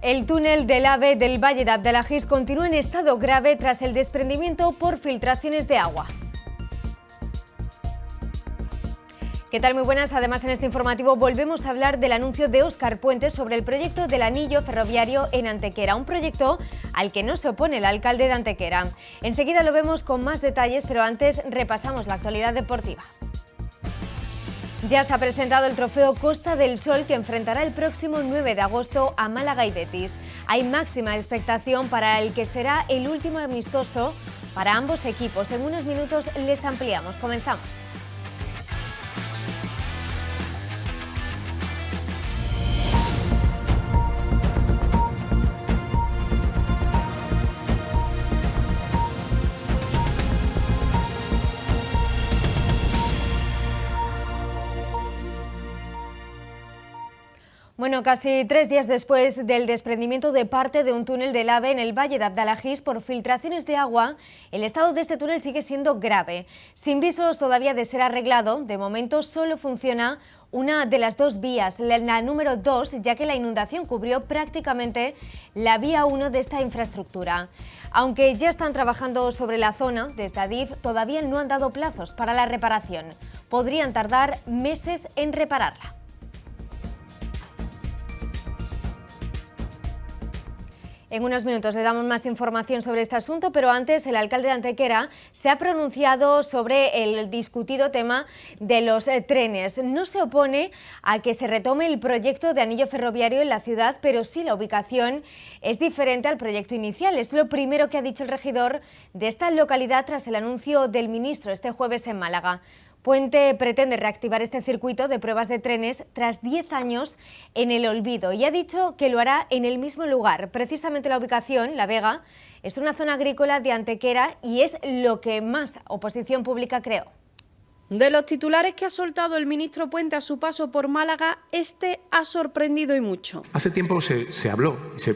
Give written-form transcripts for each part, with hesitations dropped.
El túnel del AVE del Valle de Abdelaziz continúa en estado grave tras el desprendimiento por filtraciones de agua. ¿Qué tal? Muy buenas. Además, en este informativo volvemos a hablar del anuncio de Óscar Puente sobre el proyecto del anillo ferroviario en Antequera, un proyecto al que no se opone el alcalde de Antequera. Enseguida lo vemos con más detalles, pero antes repasamos la actualidad deportiva. Ya se ha presentado el trofeo Costa del Sol, que enfrentará el próximo 9 de agosto a Málaga y Betis. Hay máxima expectación para el que será el último amistoso para ambos equipos. En unos minutos les ampliamos. Comenzamos. Bueno, casi 3 días después del desprendimiento de parte de un túnel del AVE en el Valle de Abdelaziz por filtraciones de agua, el estado de este túnel sigue siendo grave. Sin visos todavía de ser arreglado, de momento solo funciona una de las dos vías, la número 2, ya que la inundación cubrió prácticamente la vía 1 de esta infraestructura. Aunque ya están trabajando sobre la zona, desde Adif todavía no han dado plazos para la reparación. Podrían tardar meses en repararla. En unos minutos le damos más información sobre este asunto, pero antes el alcalde de Antequera se ha pronunciado sobre el discutido tema de los trenes. No se opone a que se retome el proyecto de anillo ferroviario en la ciudad, pero sí la ubicación es diferente al proyecto inicial. Es lo primero que ha dicho el regidor de esta localidad tras el anuncio del ministro este jueves en Málaga. Puente pretende reactivar este circuito de pruebas de trenes tras 10 años en el olvido y ha dicho que lo hará en el mismo lugar. Precisamente la ubicación, La Vega, es una zona agrícola de Antequera y es lo que más oposición pública creó. De los titulares que ha soltado el ministro Puente a su paso por Málaga, este ha sorprendido y mucho. Hace tiempo se habló, se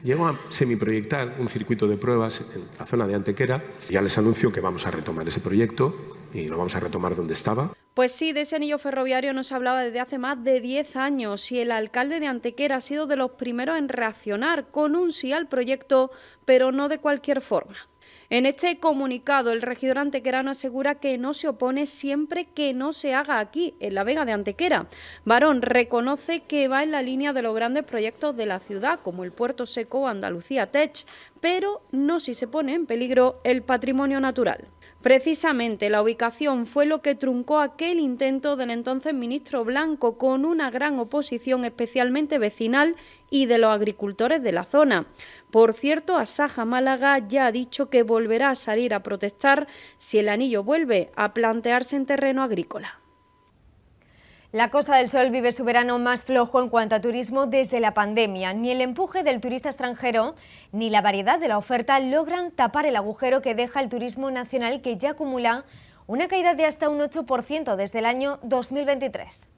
llegó a semiproyectar un circuito de pruebas en la zona de Antequera. Ya les anuncio que vamos a retomar ese proyecto y lo vamos a retomar donde estaba. Pues sí, de ese anillo ferroviario no se hablaba desde hace más de 10 años y el alcalde de Antequera ha sido de los primeros en reaccionar con un sí al proyecto, pero no de cualquier forma. En este comunicado, el regidor antequerano asegura que no se opone siempre que no se haga aquí, en la Vega de Antequera. Barón reconoce que va en la línea de los grandes proyectos de la ciudad, como el Puerto Seco o Andalucía Tech, pero no si se pone en peligro el patrimonio natural. Precisamente la ubicación fue lo que truncó aquel intento del entonces ministro Blanco con una gran oposición especialmente vecinal y de los agricultores de la zona. Por cierto, Asaja Málaga ya ha dicho que volverá a salir a protestar si el anillo vuelve a plantearse en terreno agrícola. La Costa del Sol vive su verano más flojo en cuanto a turismo desde la pandemia. Ni el empuje del turista extranjero ni la variedad de la oferta logran tapar el agujero que deja el turismo nacional, que ya acumula una caída de hasta un 8% desde el año 2023.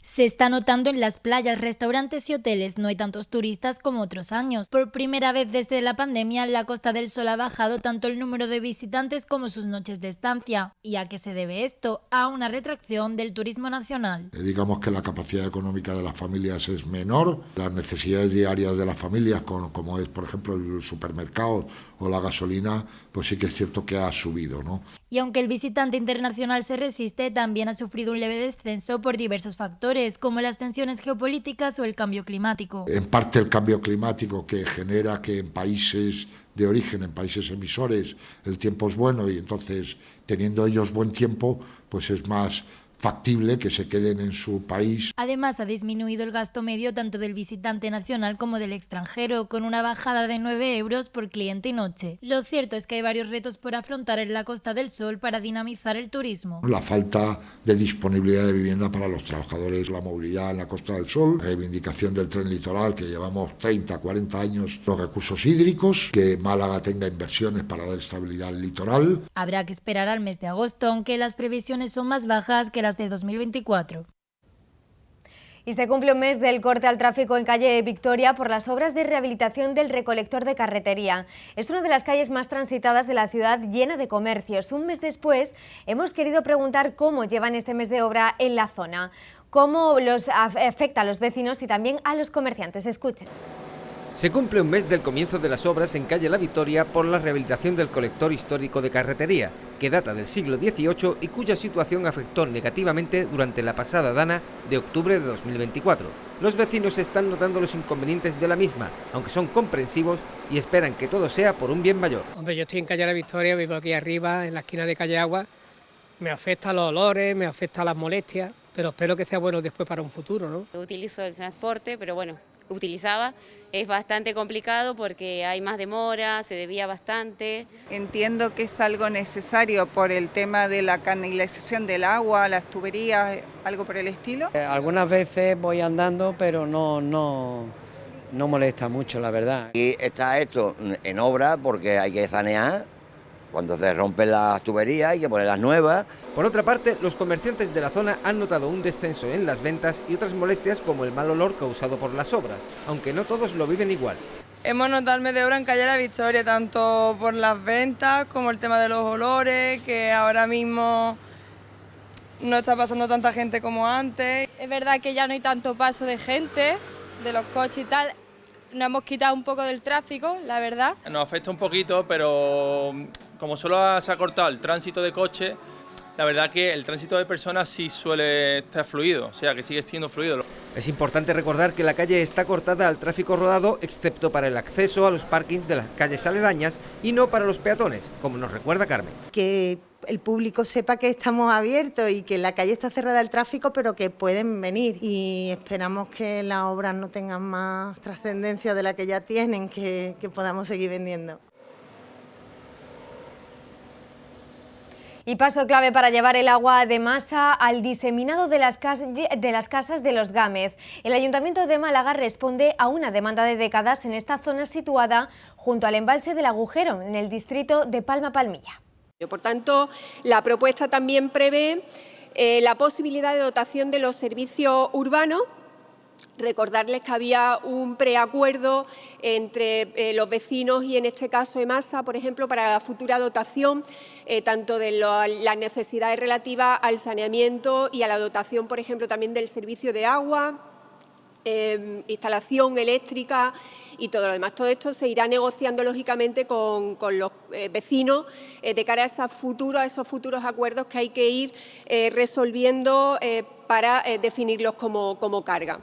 Se está notando en las playas, restaurantes y hoteles. No hay tantos turistas como otros años. Por primera vez desde la pandemia, la Costa del Sol ha bajado tanto el número de visitantes como sus noches de estancia. ¿Y a qué se debe esto? A una retracción del turismo nacional. Digamos que la capacidad económica de las familias es menor. Las necesidades diarias de las familias, como es, por ejemplo, el supermercado o la gasolina, pues sí que es cierto que ha subido, ¿no? Y aunque el visitante internacional se resiste, también ha sufrido un leve descenso por diversos factores, como las tensiones geopolíticas o el cambio climático. En parte el cambio climático, que genera que en países de origen, en países emisores, el tiempo es bueno y entonces, teniendo ellos buen tiempo, pues es más factible que se queden en su país. Además, ha disminuido el gasto medio tanto del visitante nacional como del extranjero, con una bajada de 9 euros por cliente y noche. Lo cierto es que hay varios retos por afrontar en la Costa del Sol para dinamizar el turismo. La falta de disponibilidad de vivienda para los trabajadores, la movilidad en la Costa del Sol, la reivindicación del tren litoral, que llevamos 30, 40 años, los recursos hídricos, que Málaga tenga inversiones para dar estabilidad al litoral. Habrá que esperar al mes de agosto, aunque las previsiones son más bajas que las de 2024. Y se cumple un mes del corte al tráfico en calle Victoria por las obras de rehabilitación del recolector de carretería. Es una de las calles más transitadas de la ciudad, llena de comercios. Un mes después hemos querido preguntar cómo llevan este mes de obra en la zona, cómo los afecta a los vecinos y también a los comerciantes. Escuchen. Se cumple un mes del comienzo de las obras en calle La Victoria por la rehabilitación del colector histórico de Carretería, que data del siglo XVIII y cuya situación afectó negativamente durante la pasada dana de octubre de 2024. Los vecinos están notando los inconvenientes de la misma, aunque son comprensivos y esperan que todo sea por un bien mayor. Hombre, yo estoy en calle La Victoria, vivo aquí arriba, en la esquina de calle Agua. Me afecta los olores, me afecta las molestias, pero espero que sea bueno después para un futuro, ¿no? Utilizo el transporte, pero bueno, utilizaba. Es bastante complicado porque hay más demora, se desvía bastante. Entiendo que es algo necesario por el tema de la canalización del agua, las tuberías, algo por el estilo. Algunas veces voy andando, pero no molesta mucho, la verdad. Y está esto en obra porque hay que sanear. Cuando se rompen las tuberías hay que ponerlas nuevas. Por otra parte, los comerciantes de la zona han notado un descenso en las ventas y otras molestias como el mal olor causado por las obras, aunque no todos lo viven igual. Hemos notado el mes de obra en calle La Victoria, tanto por las ventas como el tema de los olores, que ahora mismo no está pasando tanta gente como antes. Es verdad que ya no hay tanto paso de gente, de los coches y tal. Nos hemos quitado un poco del tráfico, la verdad. Nos afecta un poquito, pero como solo se ha cortado el tránsito de coches, la verdad que el tránsito de personas sí suele estar fluido, o sea que sigue siendo fluido. Es importante recordar que la calle está cortada al tráfico rodado, excepto para el acceso a los parkings de las calles aledañas y no para los peatones, como nos recuerda Carmen. Que el público sepa que estamos abiertos y que la calle está cerrada al tráfico, pero que pueden venir, y esperamos que las obras no tengan más trascendencia de la que ya tienen, que podamos seguir vendiendo. Y paso clave para llevar el agua de masa al diseminado de las casas de los Gámez. El Ayuntamiento de Málaga responde a una demanda de décadas en esta zona situada junto al embalse del Agujero, en el distrito de Palma-Palmilla. Por tanto, la propuesta también prevé la posibilidad de dotación de los servicios urbanos. Recordarles que había un preacuerdo entre los vecinos y, en este caso, EMASA, por ejemplo, para la futura dotación tanto de las necesidades relativas al saneamiento y a la dotación, por ejemplo, también del servicio de agua, instalación eléctrica y todo lo demás. Todo esto se irá negociando, lógicamente, con los vecinos de cara a esos futuros acuerdos que hay que ir resolviendo para definirlos como carga.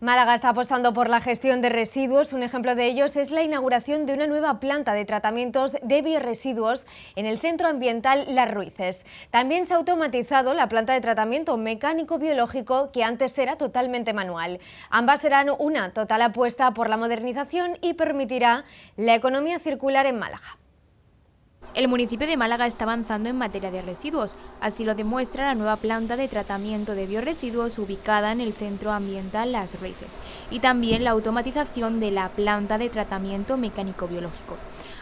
Málaga está apostando por la gestión de residuos. Un ejemplo de ellos es la inauguración de una nueva planta de tratamientos de biorresiduos en el Centro Ambiental Las Ruices. También se ha automatizado la planta de tratamiento mecánico-biológico, que antes era totalmente manual. Ambas serán una total apuesta por la modernización y permitirá la economía circular en Málaga. El municipio de Málaga está avanzando en materia de residuos, así lo demuestra la nueva planta de tratamiento de biorresiduos ubicada en el Centro Ambiental Las Ruices y también la automatización de la planta de tratamiento mecánico-biológico.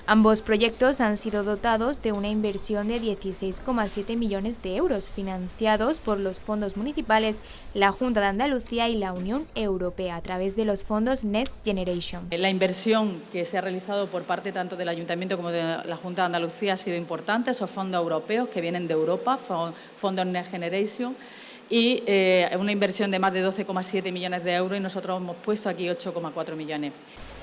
Ambos proyectos han sido dotados de una inversión de 16,7 millones de euros, financiados por los fondos municipales, la Junta de Andalucía y la Unión Europea a través de los fondos Next Generation. La inversión que se ha realizado por parte tanto del Ayuntamiento como de la Junta de Andalucía ha sido importante, esos fondos europeos que vienen de Europa, fondos Next Generation, y una inversión de más de 12,7 millones de euros, y nosotros hemos puesto aquí 8,4 millones.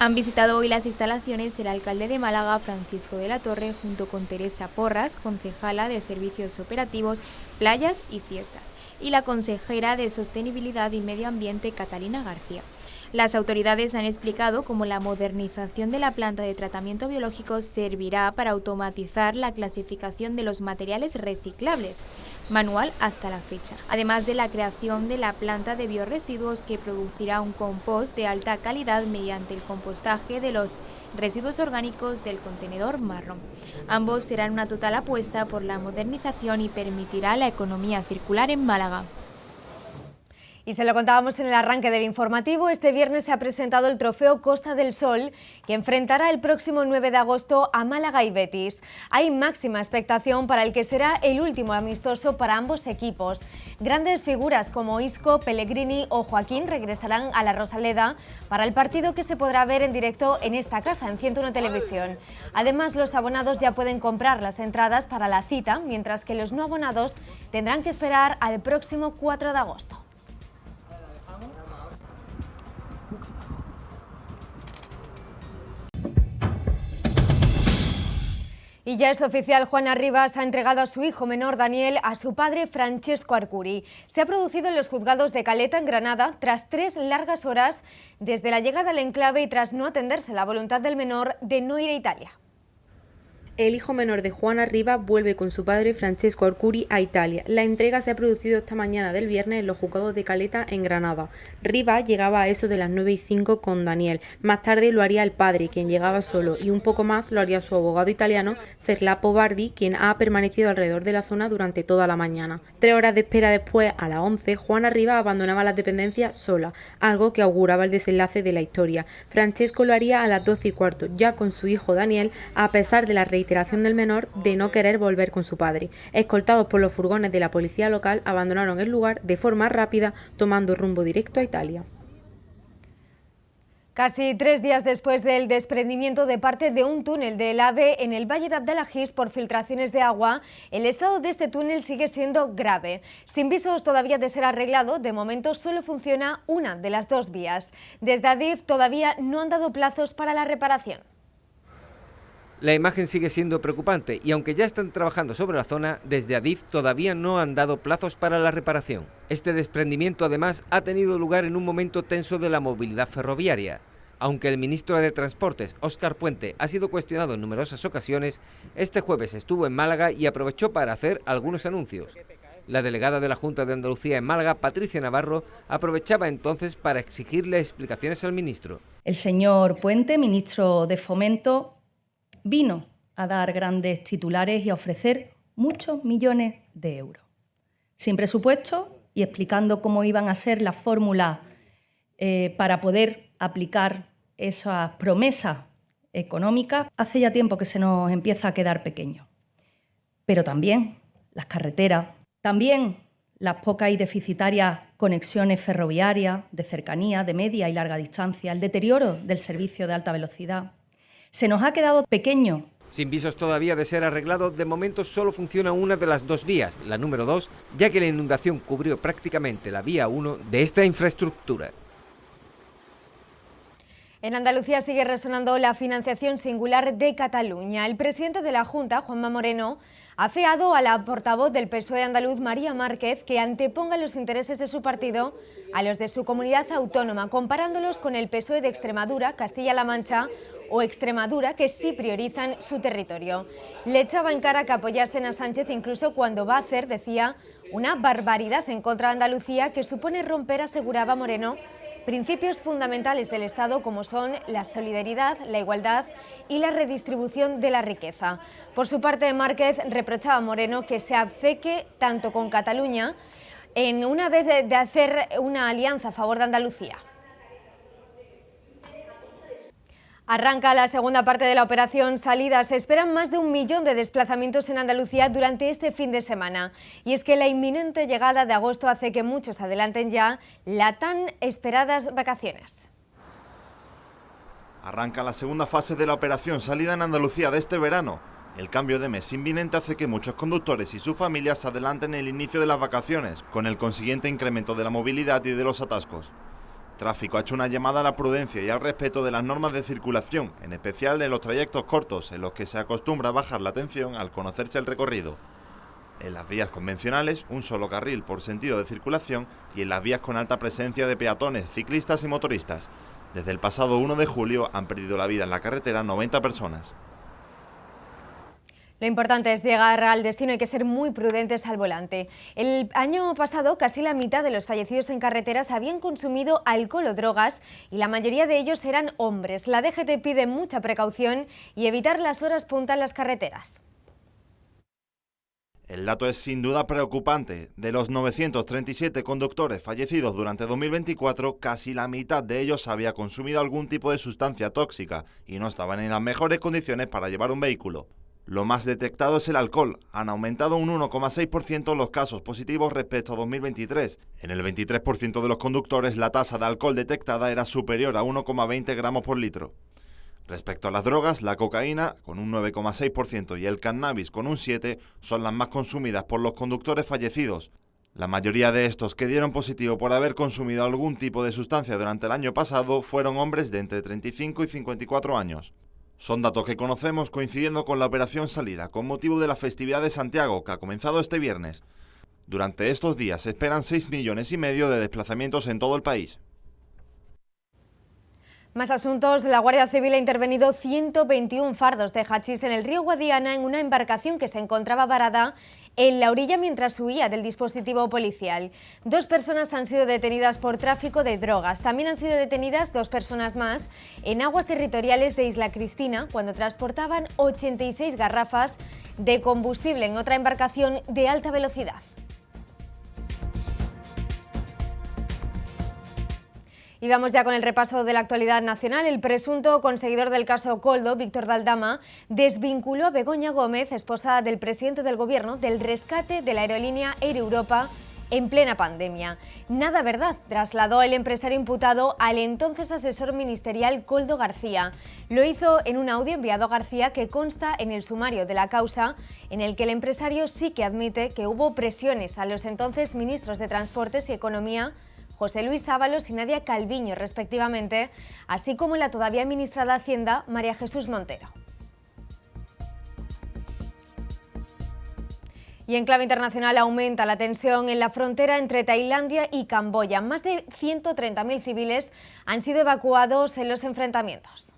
Han visitado hoy las instalaciones el alcalde de Málaga, Francisco de la Torre, junto con Teresa Porras, concejala de Servicios Operativos, Playas y Fiestas, y la consejera de Sostenibilidad y Medio Ambiente, Catalina García. Las autoridades han explicado cómo la modernización de la planta de tratamiento biológico servirá para automatizar la clasificación de los materiales reciclables, manual hasta la fecha, además de la creación de la planta de biorresiduos, que producirá un compost de alta calidad mediante el compostaje de los residuos orgánicos del contenedor marrón. Ambos serán una total apuesta por la modernización y permitirá la economía circular en Málaga. Y se lo contábamos en el arranque del informativo, este viernes se ha presentado el trofeo Costa del Sol, que enfrentará el próximo 9 de agosto a Málaga y Betis. Hay máxima expectación para el que será el último amistoso para ambos equipos. Grandes figuras como Isco, Pellegrini o Joaquín regresarán a la Rosaleda para el partido, que se podrá ver en directo en esta casa, en 101 Televisión. Además, los abonados ya pueden comprar las entradas para la cita, mientras que los no abonados tendrán que esperar al próximo 4 de agosto. Y ya es oficial, Juana Rivas ha entregado a su hijo menor Daniel a su padre Francesco Arcuri. Se ha producido en los juzgados de Caleta, en Granada, tras 3 largas horas desde la llegada al enclave y tras no atenderse la voluntad del menor de no ir a Italia. El hijo menor de Juana Rivas vuelve con su padre Francesco Arcuri a Italia. La entrega se ha producido esta mañana del viernes en los juzgados de Caleta, en Granada. Rivas llegaba a eso de las 9:05 con Daniel. Más tarde lo haría el padre, quien llegaba solo, y un poco más lo haría su abogado italiano, Serlapo Bardi, quien ha permanecido alrededor de la zona durante toda la mañana. 3 horas de espera después, a las 11, Juana Rivas abandonaba las dependencias sola, algo que auguraba el desenlace de la historia. Francesco lo haría a las 12:15, ya con su hijo Daniel, a pesar de la reiteración del menor de no querer volver con su padre. Escoltados por los furgones de la policía local, abandonaron el lugar de forma rápida, tomando rumbo directo a Italia. Casi 3 días después del desprendimiento de parte de un túnel del AVE en el Valle de Abdelaziz por filtraciones de agua, el estado de este túnel sigue siendo grave. Sin visos todavía de ser arreglado, de momento solo funciona una de las 2 vías. Desde Adif todavía no han dado plazos para la reparación. La imagen sigue siendo preocupante y aunque ya están trabajando sobre la zona, desde Adif todavía no han dado plazos para la reparación. Este desprendimiento además ha tenido lugar en un momento tenso de la movilidad ferroviaria. Aunque el ministro de Transportes, Óscar Puente, ha sido cuestionado en numerosas ocasiones, este jueves estuvo en Málaga y aprovechó para hacer algunos anuncios. La delegada de la Junta de Andalucía en Málaga, Patricia Navarro, aprovechaba entonces para exigirle explicaciones al ministro. El señor Puente, ministro de Fomento, vino a dar grandes titulares y a ofrecer muchos millones de euros. Sin presupuesto y explicando cómo iban a ser las fórmulas para poder aplicar esas promesas económicas, hace ya tiempo que se nos empieza a quedar pequeño. Pero también las carreteras, también las pocas y deficitarias conexiones ferroviarias de cercanía, de media y larga distancia, el deterioro del servicio de alta velocidad. Se nos ha quedado pequeño. Sin visos todavía de ser arreglado, de momento solo funciona una de las 2 vías, la número 2, ya que la inundación cubrió prácticamente la vía 1 de esta infraestructura. En Andalucía sigue resonando la financiación singular de Cataluña. El presidente de la Junta, Juanma Moreno, ha afeado a la portavoz del PSOE andaluz, María Márquez, que anteponga los intereses de su partido a los de su comunidad autónoma, comparándolos con el PSOE de Extremadura, Castilla-La Mancha o Extremadura, que sí priorizan su territorio. Le echaba en cara que apoyasen a Sánchez incluso cuando va a hacer, decía, una barbaridad en contra de Andalucía que supone romper, aseguraba Moreno, principios fundamentales del Estado como son la solidaridad, la igualdad y la redistribución de la riqueza. Por su parte, Márquez reprochaba a Moreno que se obceque tanto con Cataluña en una vez de hacer una alianza a favor de Andalucía. Arranca la segunda parte de la operación Salida. Se esperan más de 1 millón de desplazamientos en Andalucía durante este fin de semana. Y es que la inminente llegada de agosto hace que muchos adelanten ya las tan esperadas vacaciones. Arranca la segunda fase de la operación Salida en Andalucía de este verano. El cambio de mes inminente hace que muchos conductores y sus familias adelanten el inicio de las vacaciones, con el consiguiente incremento de la movilidad y de los atascos. Tráfico ha hecho una llamada a la prudencia y al respeto de las normas de circulación, en especial en los trayectos cortos, en los que se acostumbra a bajar la tensión al conocerse el recorrido. En las vías convencionales, un solo carril por sentido de circulación, y en las vías con alta presencia de peatones, ciclistas y motoristas. Desde el pasado 1 de julio han perdido la vida en la carretera 90 personas. Lo importante es llegar al destino, hay que ser muy prudentes al volante. El año pasado casi la mitad de los fallecidos en carreteras habían consumido alcohol o drogas y la mayoría de ellos eran hombres. La DGT pide mucha precaución y evitar las horas punta en las carreteras. El dato es sin duda preocupante. De los 937 conductores fallecidos durante 2024, casi la mitad de ellos había consumido algún tipo de sustancia tóxica y no estaban en las mejores condiciones para llevar un vehículo. Lo más detectado es el alcohol. Han aumentado un 1,6% los casos positivos respecto a 2023. En el 23% de los conductores la tasa de alcohol detectada era superior a 1,20 gramos por litro. Respecto a las drogas, la cocaína, con un 9,6%, y el cannabis, con un 7%, son las más consumidas por los conductores fallecidos. La mayoría de estos que dieron positivo por haber consumido algún tipo de sustancia durante el año pasado fueron hombres de entre 35 y 54 años. Son datos que conocemos coincidiendo con la operación Salida, con motivo de la festividad de Santiago, que ha comenzado este viernes. Durante estos días se esperan 6,5 millones de desplazamientos en todo el país. Más asuntos. La Guardia Civil ha intervenido 121 fardos de hachís en el río Guadiana en una embarcación que se encontraba varada en la orilla mientras huía del dispositivo policial. 2 personas han sido detenidas por tráfico de drogas. También han sido detenidas 2 personas más en aguas territoriales de Isla Cristina cuando transportaban 86 garrafas de combustible en otra embarcación de alta velocidad. Y vamos ya con el repaso de la actualidad nacional. El presunto conseguidor del caso Koldo, Víctor Daldama, desvinculó a Begoña Gómez, esposa del presidente del Gobierno, del rescate de la aerolínea Air Europa en plena pandemia. Nada verdad, trasladó el empresario imputado al entonces asesor ministerial Koldo García. Lo hizo en un audio enviado a García que consta en el sumario de la causa, en el que el empresario sí que admite que hubo presiones a los entonces ministros de Transportes y Economía, José Luis Ábalos y Nadia Calviño, respectivamente, así como la todavía ministra de Hacienda, María Jesús Montero. Y en clave internacional aumenta la tensión en la frontera entre Tailandia y Camboya. Más de 130.000 civiles han sido evacuados en los enfrentamientos.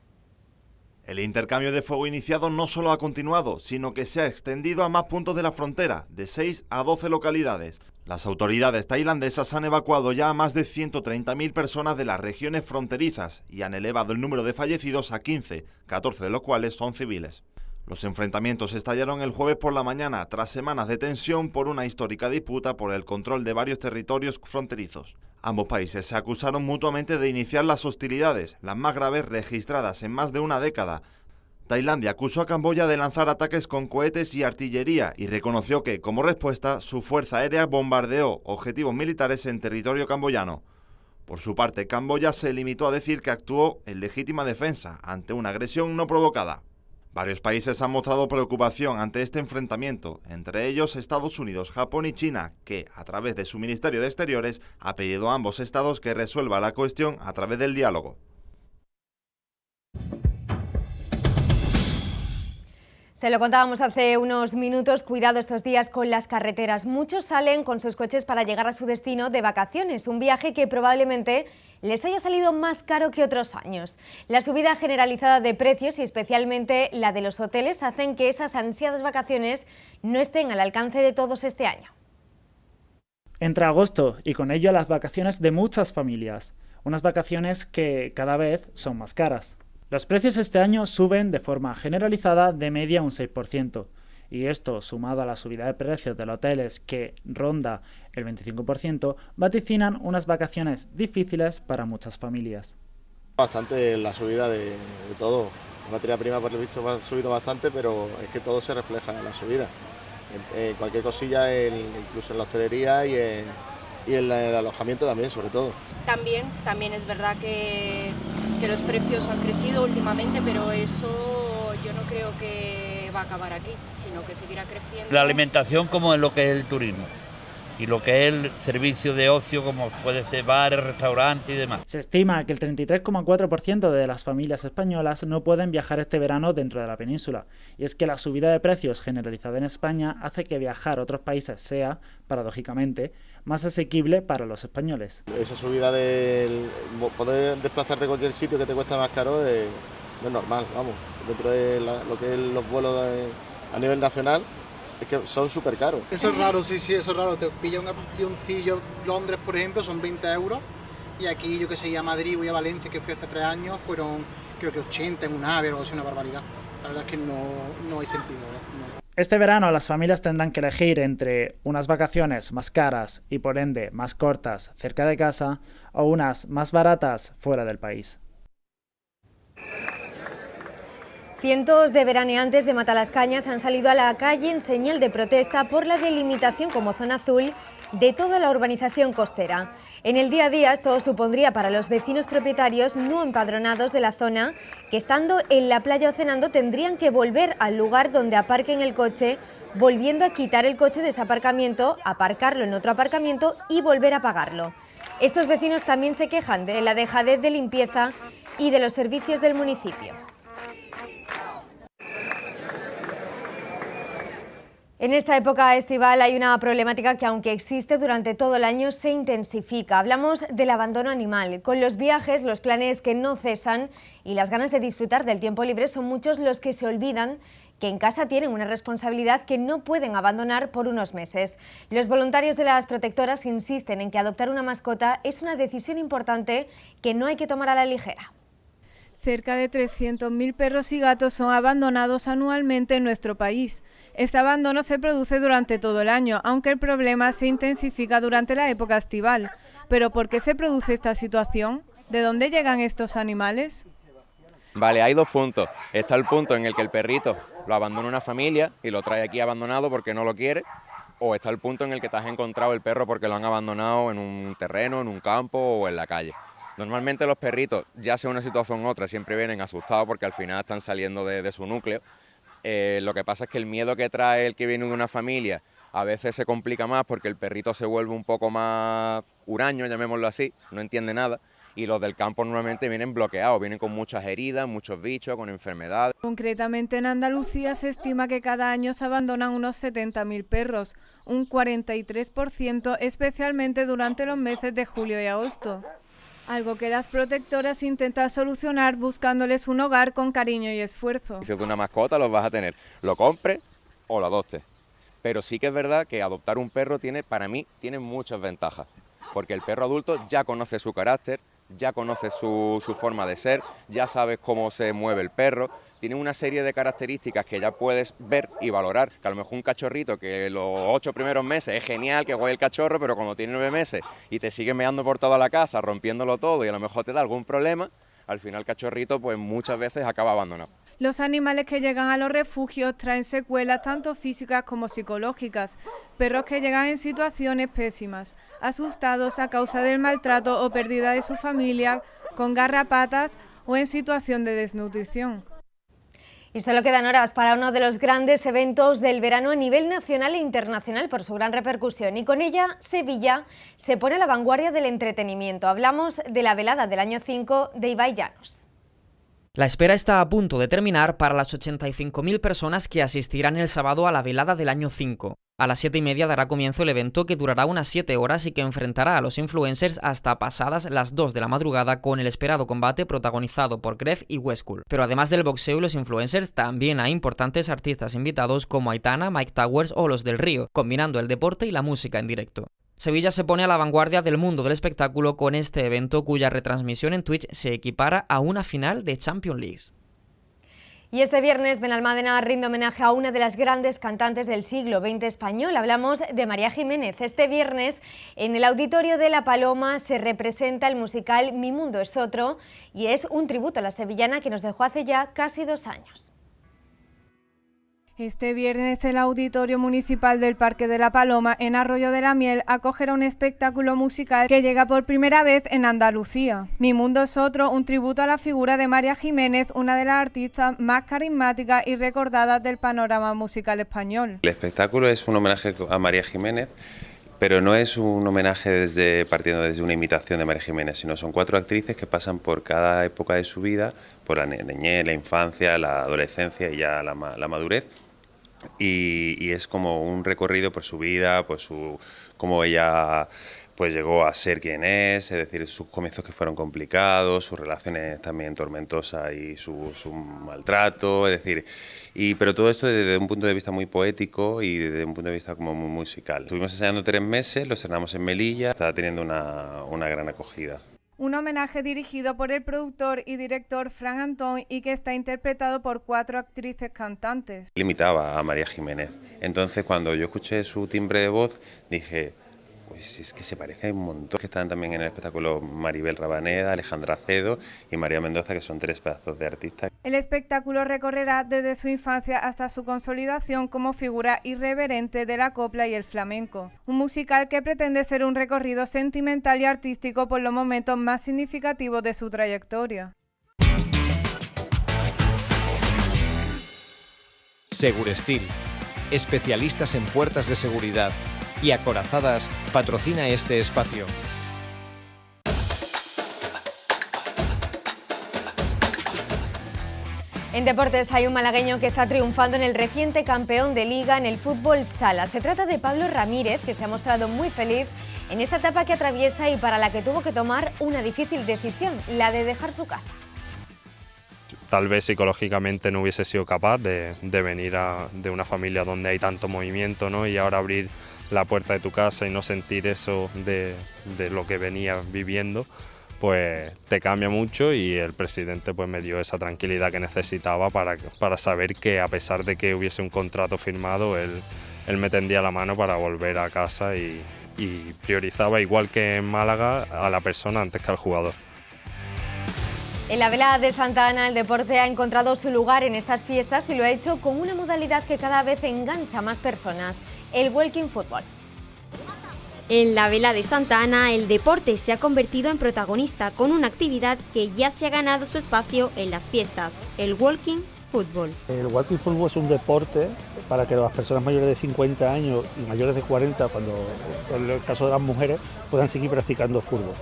El intercambio de fuego iniciado no solo ha continuado, sino que se ha extendido a más puntos de la frontera, de 6 a 12 localidades. Las autoridades tailandesas han evacuado ya a más de 130.000 personas de las regiones fronterizas y han elevado el número de fallecidos a 15, 14 de los cuales son civiles. Los enfrentamientos estallaron el jueves por la mañana, tras semanas de tensión por una histórica disputa por el control de varios territorios fronterizos. Ambos países se acusaron mutuamente de iniciar las hostilidades, las más graves registradas en más de una década. Tailandia acusó a Camboya de lanzar ataques con cohetes y artillería y reconoció que, como respuesta, su fuerza aérea bombardeó objetivos militares en territorio camboyano. Por su parte, Camboya se limitó a decir que actuó en legítima defensa ante una agresión no provocada. Varios países han mostrado preocupación ante este enfrentamiento, entre ellos Estados Unidos, Japón y China, que, a través de su Ministerio de Exteriores, ha pedido a ambos estados que resuelva la cuestión a través del diálogo. Se lo contábamos hace unos minutos, cuidado estos días con las carreteras. Muchos salen con sus coches para llegar a su destino de vacaciones, un viaje que probablemente les haya salido más caro que otros años. La subida generalizada de precios y especialmente la de los hoteles hacen que esas ansiadas vacaciones no estén al alcance de todos este año. Entra agosto y con ello las vacaciones de muchas familias, unas vacaciones que cada vez son más caras. Los precios este año suben de forma generalizada de media un 6%, y esto, sumado a la subida de precios de los hoteles que ronda el 25%, vaticinan unas vacaciones difíciles para muchas familias. Bastante la subida de todo. La materia prima por lo visto ha subido bastante, pero es que todo se refleja en la subida. En cualquier cosilla, incluso en la hostelería y en el alojamiento también, sobre todo. También es verdad que los precios han crecido últimamente, pero eso yo no creo que va a acabar aquí, sino que seguirá creciendo. La alimentación como en lo que es el turismo y lo que es el servicio de ocio como puede ser bares, restaurantes y demás. Se estima que el 33,4% de las familias españolas no pueden viajar este verano dentro de la península, y es que la subida de precios generalizada en España hace que viajar a otros países sea, paradójicamente, más asequible para los españoles. Esa subida de poder desplazarte a cualquier sitio que te cuesta más caro no es normal, vamos, dentro de lo que es los vuelos a nivel nacional. Es que son súper caros. Eso es raro, sí, eso es raro. Te pilla un avioncillo, Londres, por ejemplo, son 20 euros. Y aquí, yo que sé, a Madrid o a Valencia, que fui hace 3 años, fueron creo que 80 en un ave o algo así, una barbaridad. La verdad es que no hay sentido, ¿no? Este verano las familias tendrán que elegir entre unas vacaciones más caras y por ende más cortas cerca de casa o unas más baratas fuera del país. Cientos de veraneantes de Matalascañas han salido a la calle en señal de protesta por la delimitación como zona azul de toda la urbanización costera. En el día a día esto supondría para los vecinos propietarios no empadronados de la zona que estando en la playa o cenando tendrían que volver al lugar donde aparquen el coche, volviendo a quitar el coche de ese aparcamiento, aparcarlo en otro aparcamiento y volver a pagarlo. Estos vecinos también se quejan de la dejadez de limpieza y de los servicios del municipio. En esta época estival hay una problemática que, aunque existe durante todo el año, se intensifica. Hablamos del abandono animal. Con los viajes, los planes que no cesan y las ganas de disfrutar del tiempo libre, son muchos los que se olvidan que en casa tienen una responsabilidad que no pueden abandonar por unos meses. Los voluntarios de las protectoras insisten en que adoptar una mascota es una decisión importante que no hay que tomar a la ligera. Cerca de 300.000 perros y gatos son abandonados anualmente en nuestro país. Este abandono se produce durante todo el año, aunque el problema se intensifica durante la época estival. ¿Pero por qué se produce esta situación? ¿De dónde llegan estos animales? Vale, hay dos puntos. Está el punto en el que el perrito lo abandona una familia y lo trae aquí abandonado porque no lo quiere, o está el punto en el que te has encontrado el perro porque lo han abandonado en un terreno, en un campo o en la calle. Normalmente los perritos, ya sea una situación u otra, siempre vienen asustados porque al final están saliendo de su núcleo. Lo que pasa es que el miedo que trae el que viene de una familia a veces se complica más porque el perrito se vuelve un poco más huraño, llamémoslo así, no entiende nada. Y los del campo normalmente vienen bloqueados, vienen con muchas heridas, muchos bichos, con enfermedades. Concretamente en Andalucía se estima que cada año se abandonan unos 70.000 perros, un 43%, especialmente durante los meses de julio y agosto. Algo que las protectoras intentan solucionar buscándoles un hogar con cariño y esfuerzo. Si de una mascota los vas a tener, lo compres o lo adoptes. Pero sí que es verdad que adoptar un perro para mí tiene muchas ventajas. Porque el perro adulto ya conoce su carácter, ya conoce su forma de ser, ya sabes cómo se mueve el perro, tiene una serie de características que ya puedes ver y valorar, que a lo mejor un cachorrito que los 8 primeros meses es genial, que guay el cachorro, pero cuando tiene 9 meses y te sigue meando por toda la casa, rompiéndolo todo y a lo mejor te da algún problema, al final el cachorrito pues muchas veces acaba abandonado. Los animales que llegan a los refugios traen secuelas tanto físicas como psicológicas. Perros que llegan en situaciones pésimas, asustados a causa del maltrato o pérdida de su familia, con garrapatas o en situación de desnutrición. Y solo quedan horas para uno de los grandes eventos del verano a nivel nacional e internacional por su gran repercusión. Y con ella, Sevilla se pone a la vanguardia del entretenimiento. Hablamos de la velada del año 5 de Ibai Llanos. La espera está a punto de terminar para las 85.000 personas que asistirán el sábado a la velada del año 5. A las 7:30 dará comienzo el evento, que durará unas 7 horas y que enfrentará a los influencers hasta pasadas las 2 de la madrugada, con el esperado combate protagonizado por Gref y Westcool. Pero además del boxeo y los influencers, también hay importantes artistas invitados como Aitana, Mike Towers o Los del Río, combinando el deporte y la música en directo. Sevilla se pone a la vanguardia del mundo del espectáculo con este evento, cuya retransmisión en Twitch se equipara a una final de Champions League. Y este viernes Benalmádena rinde homenaje a una de las grandes cantantes del siglo XX español. Hablamos de María Jiménez. Este viernes en el Auditorio de La Paloma se representa el musical Mi Mundo es Otro y es un tributo a la sevillana que nos dejó hace ya casi 2 años. Este viernes el Auditorio Municipal del Parque de la Paloma en Arroyo de la Miel acogerá un espectáculo musical que llega por primera vez en Andalucía. Mi Mundo es Otro, un tributo a la figura de María Jiménez, una de las artistas más carismáticas y recordadas del panorama musical español. El espectáculo es un homenaje a María Jiménez, pero no es un homenaje partiendo desde una imitación de María Jiménez, sino son 4 actrices que pasan por cada época de su vida, por la niñez, la infancia, la adolescencia y ya la madurez. Y es como un recorrido por su vida, pues cómo ella pues llegó a ser quien es decir, sus comienzos que fueron complicados, sus relaciones también tormentosas y su maltrato, es decir, pero todo esto desde un punto de vista muy poético y desde un punto de vista como muy musical. Estuvimos ensayando 3 meses, lo estrenamos en Melilla, está teniendo una gran acogida. Un homenaje dirigido por el productor y director Fran Antón y que está interpretado por 4 actrices cantantes. Limitaba a María Jiménez. Entonces, cuando yo escuché su timbre de voz, dije, pues es que se parece un montón. Que están también en el espectáculo Maribel Rabaneda, Alejandra Acedo y María Mendoza, que son 3 pedazos de artistas. El espectáculo recorrerá desde su infancia hasta su consolidación como figura irreverente de la copla y el flamenco. Un musical que pretende ser un recorrido sentimental y artístico por los momentos más significativos de su trayectoria. Segurestil, especialistas en puertas de seguridad, y Acorazadas patrocina este espacio. En deportes hay un malagueño que está triunfando en el reciente campeón de Liga en el fútbol sala. Se trata de Pablo Ramírez, que se ha mostrado muy feliz en esta etapa que atraviesa y para la que tuvo que tomar una difícil decisión, la de dejar su casa. Tal vez psicológicamente no hubiese sido capaz de venir de una familia donde hay tanto movimiento, ¿no? Y ahora abrir la puerta de tu casa y no sentir eso de lo que venía viviendo, pues te cambia mucho, y el presidente pues me dio esa tranquilidad que necesitaba para saber que a pesar de que hubiese un contrato firmado, él me tendía la mano para volver a casa y priorizaba, igual que en Málaga, a la persona antes que al jugador. En la vela de Santa Ana el deporte ha encontrado su lugar en estas fiestas y lo ha hecho con una modalidad que cada vez engancha a más personas, el walking football. En la vela de Santa Ana el deporte se ha convertido en protagonista con una actividad que ya se ha ganado su espacio en las fiestas, el walking football. El walking football es un deporte para que las personas mayores de 50 años y mayores de 40, cuando en el caso de las mujeres, puedan seguir practicando fútbol.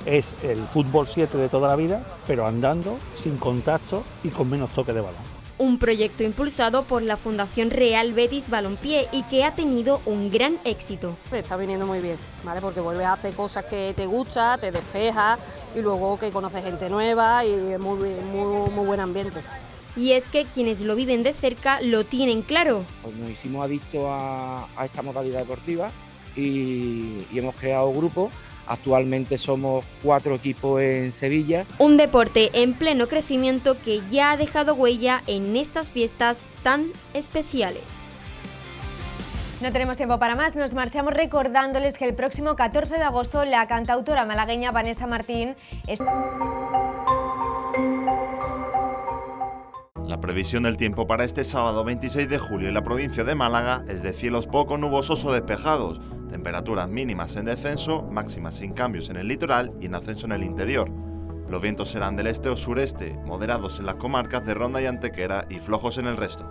Es el fútbol 7 de toda la vida, pero andando, sin contacto y con menos toque de balón. Un proyecto impulsado por la Fundación Real Betis Balompié y que ha tenido un gran éxito. Me está viniendo muy bien, ¿vale? Porque vuelves a hacer cosas que te gustan, te despejas y luego que conoces gente nueva y es muy buen ambiente. Y es que quienes lo viven de cerca lo tienen claro. Pues nos hicimos adictos a esta modalidad deportiva y hemos creado grupos. Actualmente somos 4 equipos en Sevilla. Un deporte en pleno crecimiento que ya ha dejado huella en estas fiestas tan especiales. No tenemos tiempo para más, nos marchamos recordándoles que el próximo 14 de agosto la cantautora malagueña Vanessa Martín La previsión del tiempo para este sábado 26 de julio en la provincia de Málaga es de cielos poco nubosos o despejados, temperaturas mínimas en descenso, máximas sin cambios en el litoral y en ascenso en el interior. Los vientos serán del este o sureste, moderados en las comarcas de Ronda y Antequera y flojos en el resto.